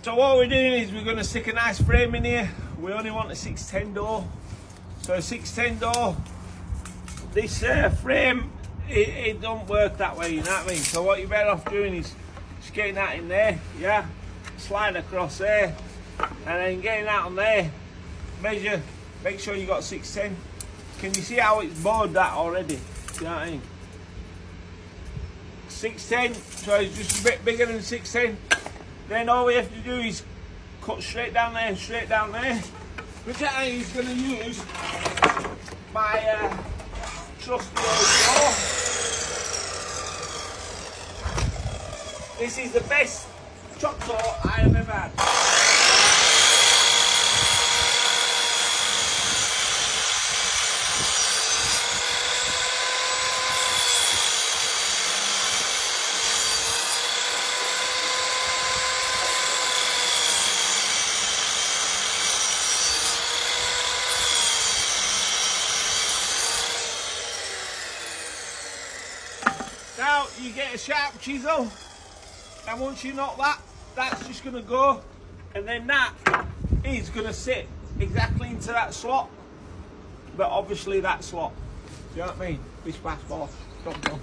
So what we're doing is we're going to stick a nice frame in here. We only want a 610 door. So a 610 door, this frame, it don't work that way, you know what I mean? So what you're better off doing is just getting that in there, yeah? Slide across there, and then getting that on there. Measure, make sure you got 610. Can you see how it's bored that already? You know what I mean? 610, so it's just a bit bigger than 610. Then all we have to do is cut straight down there and straight down there. Which I is going to use my trusty old saw. This is the best chop saw I have ever had. Now you get a sharp chisel, and once you knock that, that's just going to go, and then that is going to sit exactly into that slot, but obviously that slot, do you know what I mean? This passport, don't go.